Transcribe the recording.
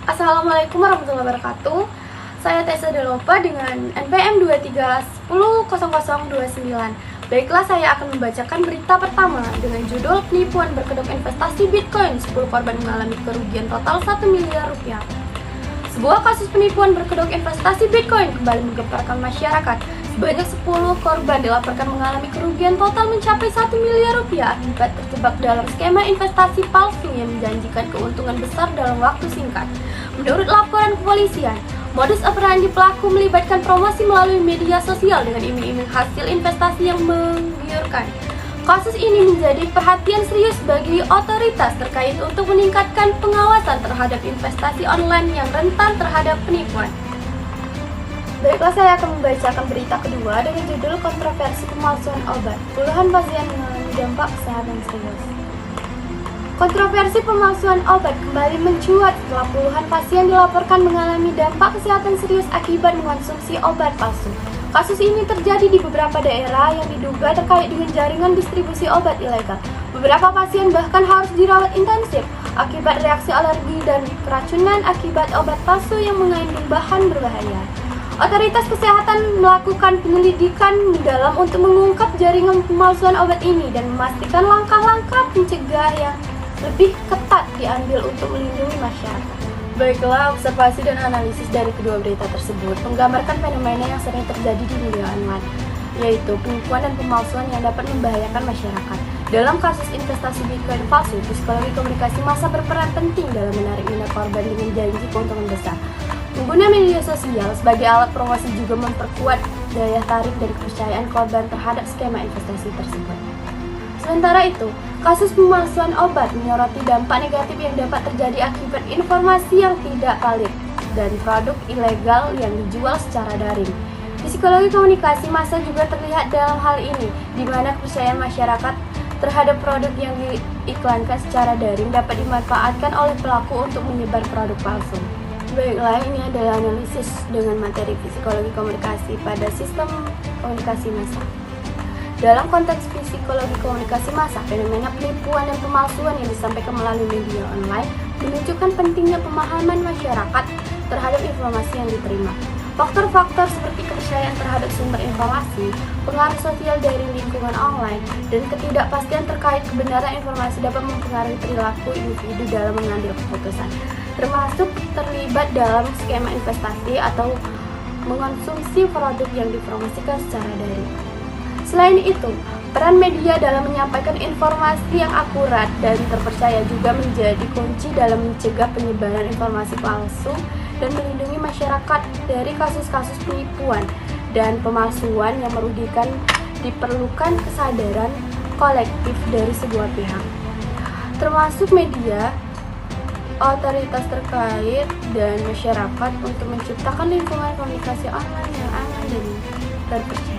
Assalamualaikum warahmatullahi wabarakatuh. Saya Tessa Delopa dengan NPM 23100029. Baiklah, saya akan membacakan berita pertama dengan judul Penipuan berkedok investasi Bitcoin, 10 korban mengalami kerugian total 1 miliar rupiah. Sebuah kasus penipuan berkedok investasi Bitcoin kembali menggemparkan masyarakat. Sebanyak 10 korban dilaporkan mengalami kerugian total mencapai 1 miliar rupiah akibat terjebak dalam skema investasi palsu yang menjanjikan keuntungan besar dalam waktu singkat. Menurut laporan kepolisian, modus operandi pelaku melibatkan promosi melalui media sosial dengan iming-iming hasil investasi yang menggiurkan. Kasus ini menjadi perhatian serius bagi otoritas terkait untuk meningkatkan pengawasan terhadap investasi online yang rentan terhadap penipuan. Baiklah, saya akan membacakan berita kedua dengan judul Kontroversi Pemalsuan Obat. Puluhan pasien mengalami dampak kesehatan serius. Kontroversi pemalsuan obat kembali mencuat setelah puluhan pasien dilaporkan mengalami dampak kesehatan serius akibat mengonsumsi obat palsu. Kasus ini terjadi di beberapa daerah yang diduga terkait dengan jaringan distribusi obat ilegal. Beberapa pasien bahkan harus dirawat intensif akibat reaksi alergi dan keracunan akibat obat palsu yang mengandung bahan berbahaya. Otoritas kesehatan melakukan penyelidikan mendalam untuk mengungkap jaringan pemalsuan obat ini dan memastikan langkah-langkah pencegah yang lebih ketat diambil untuk melindungi masyarakat. Baiklah, observasi dan analisis dari kedua berita tersebut menggambarkan fenomena yang sering terjadi di media online, yaitu penipuan dan pemalsuan yang dapat membahayakan masyarakat. Dalam kasus investasi Bitcoin palsu, psikologi komunikasi massa berperan penting dalam menarik minat korban dengan janji keuntungan besar. Pengguna media sosial sebagai alat promosi juga memperkuat daya tarik dan kepercayaan korban terhadap skema investasi tersebut. Sementara itu, kasus pemalsuan obat menyoroti dampak negatif yang dapat terjadi akibat informasi yang tidak valid dan produk ilegal yang dijual secara daring. Psikologi komunikasi massa juga terlihat dalam hal ini, di mana kepercayaan masyarakat terhadap produk yang diiklankan secara daring dapat dimanfaatkan oleh pelaku untuk menyebar produk palsu. Baiklah, ini adalah analisis dengan materi psikologi komunikasi pada sistem komunikasi massa. Dalam konteks psikologi komunikasi massa, fenomena penipuan dan pemalsuan yang disampaikan melalui media online menunjukkan pentingnya pemahaman masyarakat terhadap informasi yang diterima. Faktor-faktor seperti kepercayaan terhadap sumber informasi, pengaruh sosial dari lingkungan online, dan ketidakpastian terkait kebenaran informasi dapat mempengaruhi perilaku individu dalam mengambil keputusan, termasuk terlibat dalam skema investasi atau mengonsumsi produk yang dipromosikan secara daring. Selain itu, peran media dalam menyampaikan informasi yang akurat dan terpercaya juga menjadi kunci dalam mencegah penyebaran informasi palsu dan melindungi masyarakat dari kasus-kasus penipuan dan pemalsuan yang merugikan. Diperlukan kesadaran kolektif dari sebuah pihak, termasuk media, otoritas terkait, dan masyarakat untuk menciptakan lingkungan komunikasi online yang aman dan terpercaya.